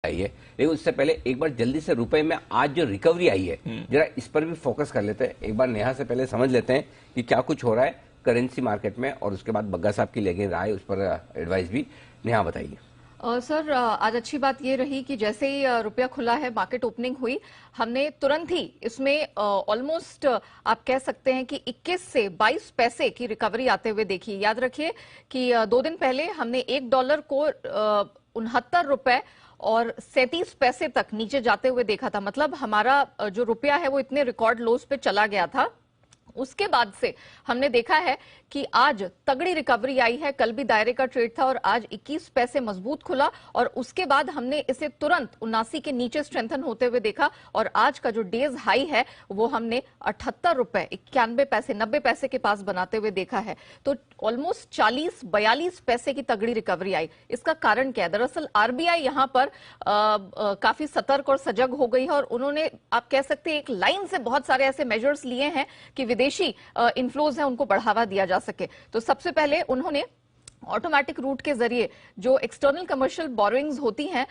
आई है, लेकिन उससे पहले एक बार जल्दी से रुपए में आज जो रिकवरी आई है जरा इस पर भी फोकस कर लेते हैं। एक बार नेहा से पहले समझ लेते हैं कि क्या कुछ हो रहा है करेंसी मार्केट में, और उसके बाद बग्गा साहब की लेंगे राय, उस पर एडवाइस भी। नेहा बताइए। सर, आज अच्छी बात ये रही कि जैसे ही रुपया खुला है, मार्केट ओपनिंग हुई, हमने तुरंत ही इसमें ऑलमोस्ट आप कह सकते हैं कि 21 से 22 पैसे की रिकवरी आते हुए देखी। याद रखिए कि 2 दिन पहले हमने $1 को 69 रुपए और 37 पैसे तक नीचे जाते हुए देखा था। मतलब हमारा जो रुपया है वो इतने रिकॉर्ड लोस पे चला गया था। उसके बाद से हमने देखा है कि आज तगड़ी रिकवरी आई है। कल भी दायरे का ट्रेड था और आज 21 पैसे मजबूत खुला, और उसके बाद हमने इसे तुरंत 79 के नीचे स्ट्रेंथन होते हुए देखा, और आज का जो डेज हाई है वो हमने 78 रुपए 91 पैसे 90 पैसे के पास बनाते हुए देखा है। तो ऑलमोस्ट 40-42 पैसे की तगड़ी रिकवरी आई। इसका कारण क्या है? दरअसल आरबीआई यहां पर काफी सतर्क और सजग हो गई है, और उन्होंने आप कह सकते हैं एक लाइन से बहुत सारे ऐसे मेजर्स लिए हैं कि विदेशी इनफ्लोज हैं उनको बढ़ावा दिया जा सके। तो सबसे पहले उन्होंने ऑटोमेटिक रूट के जरिए जो एक्सटर्नल कमर्शियल बोरोइंग्स होती हैं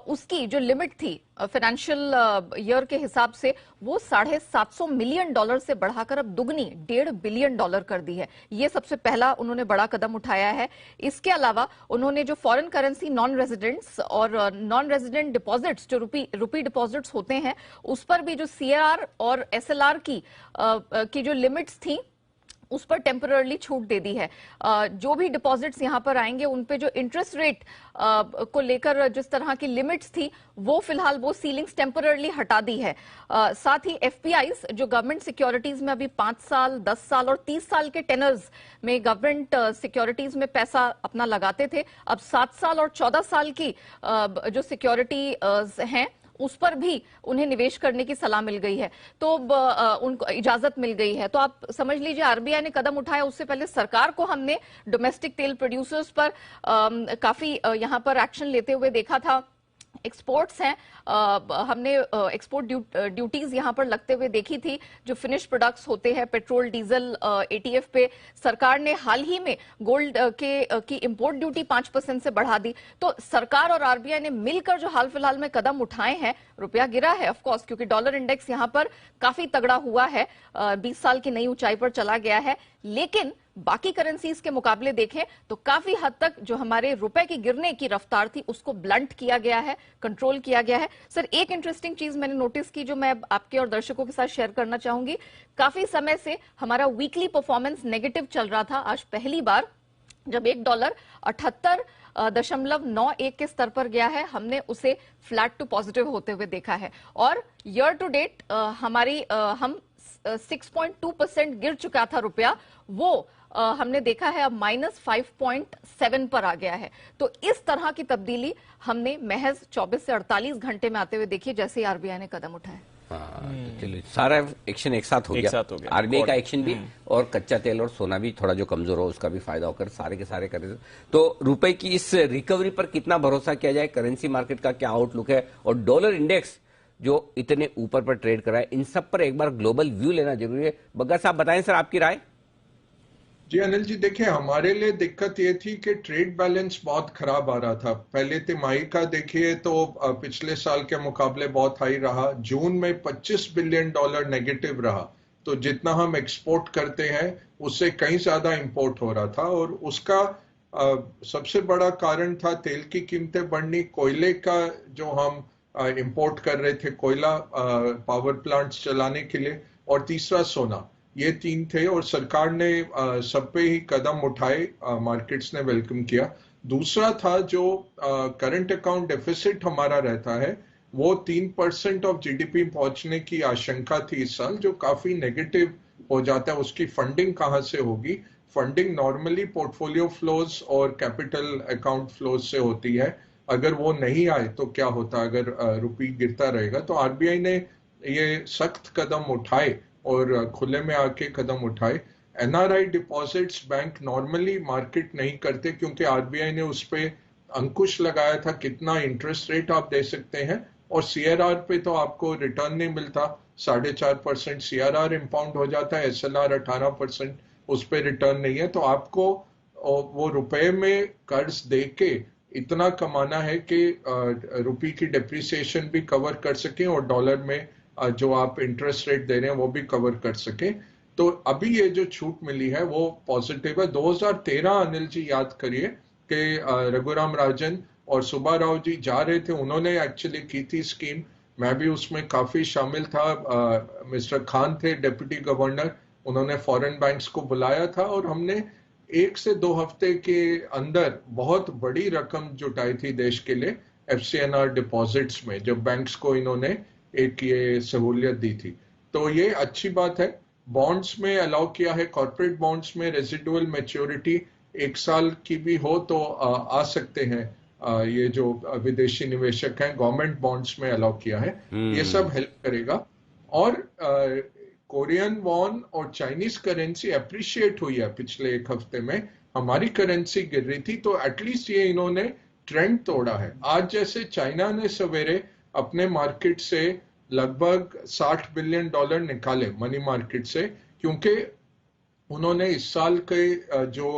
उसकी जो लिमिट थी फाइनेंशियल ईयर के हिसाब से वो $750 मिलियन से बढ़ाकर अब दुगनी $1.5 बिलियन कर दी है। ये सबसे पहला उन्होंने बड़ा कदम उठाया है। इसके अलावा उन्होंने जो फॉरेन करेंसी नॉन रेजिडेंट्स और नॉन रेजिडेंट डिपॉजिट्स जो रुपी डिपॉजिट्स होते हैं उस पर भी जो सीआरआर और एसएलआर की जो लिमिट्स थी उस पर टेम्पररली छूट दे दी है। जो भी डिपॉजिट्स यहां पर आएंगे उन पे जो इंटरेस्ट रेट को लेकर जिस तरह की लिमिट्स थी वो फिलहाल वो सीलिंग्स टेम्पररली हटा दी है। साथ ही एफपीआईज जो गवर्नमेंट सिक्योरिटीज में अभी 5 साल 10 साल और 30 साल के टेनर्स में गवर्नमेंट सिक्योरिटीज में पैसा अपना लगाते थे, अब 7 साल और 14 साल की जो सिक्योरिटी हैं उस पर भी उन्हें निवेश करने की सलाह मिल गई है, तो उनको इजाजत मिल गई है। तो आप समझ लीजिए आरबीआई ने कदम उठाया। उससे पहले सरकार को हमने डोमेस्टिक तेल प्रोड्यूसर्स पर काफी यहां पर एक्शन लेते हुए देखा था। एक्सपोर्ट्स हैं, हमने एक्सपोर्ट ड्यूटीज यहां पर लगते हुए देखी थी। जो फिनिश प्रोडक्ट्स होते हैं पेट्रोल डीजल एटीएफ पे सरकार ने हाल ही में गोल्ड की इंपोर्ट ड्यूटी 5% से बढ़ा दी। तो सरकार और आरबीआई ने मिलकर जो हाल फिलहाल में कदम उठाए हैं, रुपया गिरा है ऑफ कोर्स क्योंकि डॉलर इंडेक्स यहां पर काफी तगड़ा हुआ है, 20 साल की नई ऊंचाई पर चला गया है, लेकिन बाकी करेंसीज के मुकाबले देखें तो काफी हद तक जो हमारे रुपए की गिरने की रफ्तार थी उसको ब्लंट किया गया है, कंट्रोल किया गया है। सर, एक इंटरेस्टिंग चीज मैंने नोटिस की जो मैं आपके और दर्शकों के साथ शेयर करना चाहूंगी। काफी समय से हमारा वीकली परफॉर्मेंस नेगेटिव चल रहा था। आज पहली बार जब $1 78.91 के स्तर पर गया है, हमने उसे फ्लैट टू पॉजिटिव होते हुए देखा है, और ईयर टू डेट हम 6.2% गिर चुका था रुपया, वो हमने देखा है अब -5.7 पर आ गया है। तो इस तरह की तब्दीली हमने महज 24 से 48 घंटे में आते हुए देखी जैसे ही आरबीआई ने कदम उठाए। तो चलिए सारा एक्शन एक साथ हो गया। आरबीआई का एक्शन भी और कच्चा तेल और सोना भी थोड़ा जो कमजोर हो उसका भी फायदा होकर सारे के सारे करे। तो रुपए की इस रिकवरी पर कितना भरोसा किया जाए, करेंसी मार्केट का क्या आउटलुक है, और डॉलर इंडेक्स जो इतने ऊपर पर ट्रेड कर रहा है, इन सब पर एक बार ग्लोबल व्यू लेना जरूरी है। बग्गा साहब बताएं सर आपकी राय। जी अनिल जी, देखिए हमारे लिए दिक्कत ये थी कि ट्रेड बैलेंस बहुत खराब आ रहा था। पहले तिमाही का देखिए तो पिछले साल के मुकाबले बहुत हाई रहा। जून में $25 बिलियन नेगेटिव रहा, तो जितना हम एक्सपोर्ट करते हैं उससे कहीं ज्यादा इंपोर्ट हो रहा था, और उसका सबसे बड़ा कारण था तेल की कीमतें बढ़नी, कोयले का जो हम इंपोर्ट कर रहे थे कोयला पावर प्लांट्स चलाने के लिए, और तीसरा सोना। ये 3 थे और सरकार ने सब पे ही कदम उठाए, मार्केट्स ने वेलकम किया। दूसरा था जो करंट अकाउंट डेफिसिट हमारा रहता है वो 3% ऑफ जीडीपी पहुंचने की आशंका थी इस साल, जो काफी नेगेटिव हो जाता है। उसकी फंडिंग कहां से होगी? फंडिंग नॉर्मली पोर्टफोलियो फ्लोज और कैपिटल अकाउंट फ्लोज से होती है। अगर वो नहीं आए तो क्या होता अगर रुपी गिरता रहेगा? तो आरबीआई ने ये सख्त कदम उठाए और खुले में आके कदम उठाए। NRI deposits bank normally market नहीं करते क्योंकि आरबीआई ने उस पे अंकुश लगाया था कितना इंटरेस्ट रेट आप दे सकते हैं, और सीआरआर पे तो आपको रिटर्न नहीं मिलता। 4.5% सीआरआर इंपाउंड हो जाता है, एसएलआर 18%, उस पे रिटर्न नहीं है। तो आपको वो रुपए में कर्ज दे के इतना कमाना है कि रुपये की डेप्रिसिएशन भी कवर कर सकें और डॉलर में जो आप इंटरेस्ट रेट दे रहे हैं वो भी कवर कर सकें। तो अभी ये जो छूट मिली है वो पॉजिटिव है। 2013 अनिल जी याद करिए कि रघुराम राजन और सुब्बा राव जी जा रहे थे, उन्होंने एक्चुअली की थी स्कीम, मैं भी उसमें काफी शामिल था। मिस्टर खान थे डिप्टी गवर्नर, उन्होंने फॉरेन बैंक्स को बुलाया था और हमने 1 से 2 हफ्ते के अंदर बहुत बड़ी रकम जुटाई थी देश के लिए FCNR डिपॉजिट्स में, जब बैंक्स को इन्होंने एक ये सहूलियत दी थी। तो ये अच्छी बात है। बॉन्ड्स में अलाउ किया है, कॉर्पोरेट बॉन्ड्स में रेजिडुअल मैच्योरिटी 1 साल की भी हो तो आ सकते हैं ये जो विदेशी निवेशक हैं। गवर्नमेंट बॉन्ड्स में अलाउ किया है, ये सब हेल्प करेगा। और कोरियन वॉन और चाइनीज करेंसी अप्रिशिएट हुई है पिछले 1 हफ्ते में। हमारी करेंसी गिर रही थी तो एटलीस्ट ये इन्होंने ट्रेंड तोड़ा है। आज जैसे चाइना ने सवेरे अपने मार्केट से लगभग $60 बिलियन निकाले मनी मार्केट से, क्योंकि उन्होंने इस साल के जो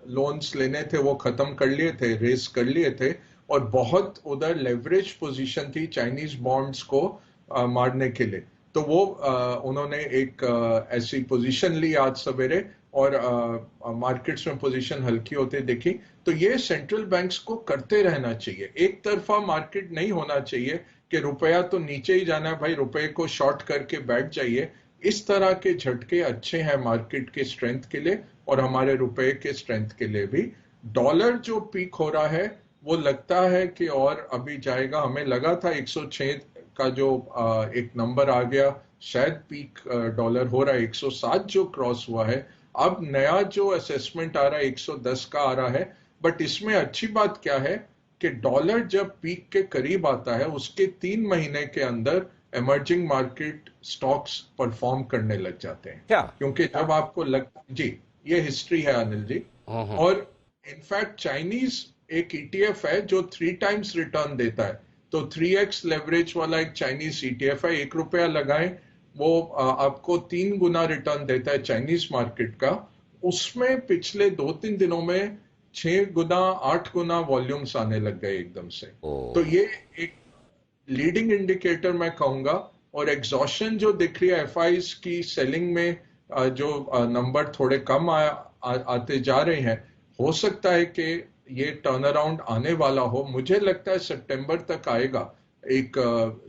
लोन्स लेने थे वो खत्म कर लिए थे, रेस कर लिए थे, और बहुत उधर लेवरेज पोजीशन थी चाइनीज बॉन्ड्स को मारने के लिए। तो वो उन्होंने एक ऐसी पोजीशन ली आज सवेरे और मार्केट्स में पोजीशन हल्की होते देखी। तो ये सेंट्रल बैंक्स को करते रहना चाहिए, एक तरफा मार्केट नहीं होना चाहिए कि रुपया तो नीचे ही जाना है भाई, रुपये को शॉर्ट करके बैठ जाइए। इस तरह के झटके अच्छे हैं मार्केट के स्ट्रेंथ के लिए और हमारे रुपए के स्ट्रेंथ के लिए भी। डॉलर जो पीक हो रहा है वो लगता है कि और अभी जाएगा। हमें लगा था 106 का जो एक नंबर आ गया, शायद पीक डॉलर हो रहा है। 107 जो क्रॉस हुआ है, अब नया जो असेसमेंट आ रहा है 110 का आ रहा है। बट इसमें अच्छी बात क्या है कि डॉलर जब पीक के करीब आता है उसके 3 महीने के अंदर इमर्जिंग मार्केट स्टॉक्स परफॉर्म करने लग जाते हैं क्या? क्योंकि जब आपको जी ये हिस्ट्री है अनिल जी। और इनफैक्ट चाइनीज एक ETF है जो 3 टाइम्स रिटर्न देता है। तो 3x लेवरेज वाला एक चाइनीज ETF है, ₹1 लगाएं वो आपको 3 गुना रिटर्न देता है चाइनीज मार्केट का। उसमें पिछले 2-3 दिनों में 6 गुना 8 गुना वॉल्यूम्स आने लग गए एकदम से। तो ये एक लीडिंग इंडिकेटर मैं कहूंगा। और एग्जॉशन जो दिख रही है FIs की सेलिंग में, जो नंबर थोड़े कम आते जा रहे हैं, हो सकता है कि ये टर्न अराउंड आने वाला हो। मुझे लगता है सितंबर तक आएगा एक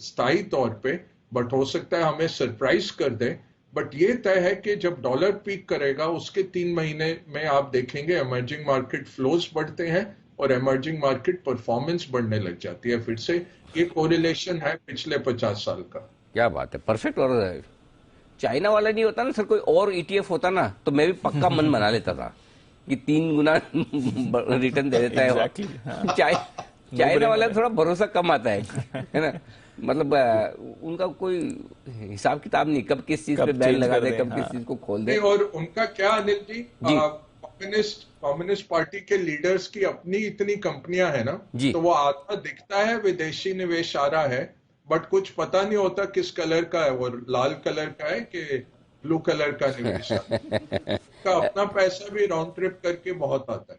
स्थायी तौर पे, बट हो सकता है हमें सरप्राइज कर दे। बट ये तय है कि जब डॉलर पीक करेगा उसके 3 महीने में आप देखेंगे इमर्जिंग मार्केट फ्लोज बढ़ते हैं और इमर्जिंग मार्केट परफॉर्मेंस बढ़ने लग जाती है फिर से। ये कोरिलेशन है पिछले 50 साल का। क्या बात है, परफेक्ट। और चाइना वाला नहीं होता ना सर, कोई और ETF होता ना तो मैं भी पक्का मन बना लेता था कि 3 गुना रिटर्न दे देता है। exactly, हाँ। चाइना वाला थोड़ा भरोसा कम आता है ना। मतलब उनका कोई हिसाब किताब नहीं, कब किस चीज पे बैन लगा दे, कब किस चीज को खोल दे। और उनका क्या अनिल जी, कम्युनिस्ट पार्टी के लीडर्स की अपनी इतनी कंपनियां हैं ना, तो वो आता दिखता है विदेशी निवेश आ रहा है, बट कुछ पता नहीं होता किस कलर का है, वो लाल कलर का है कि ब्लू कलर का निवेश का अपना पैसा भी राउंड ट्रिप करके बहुत आता है।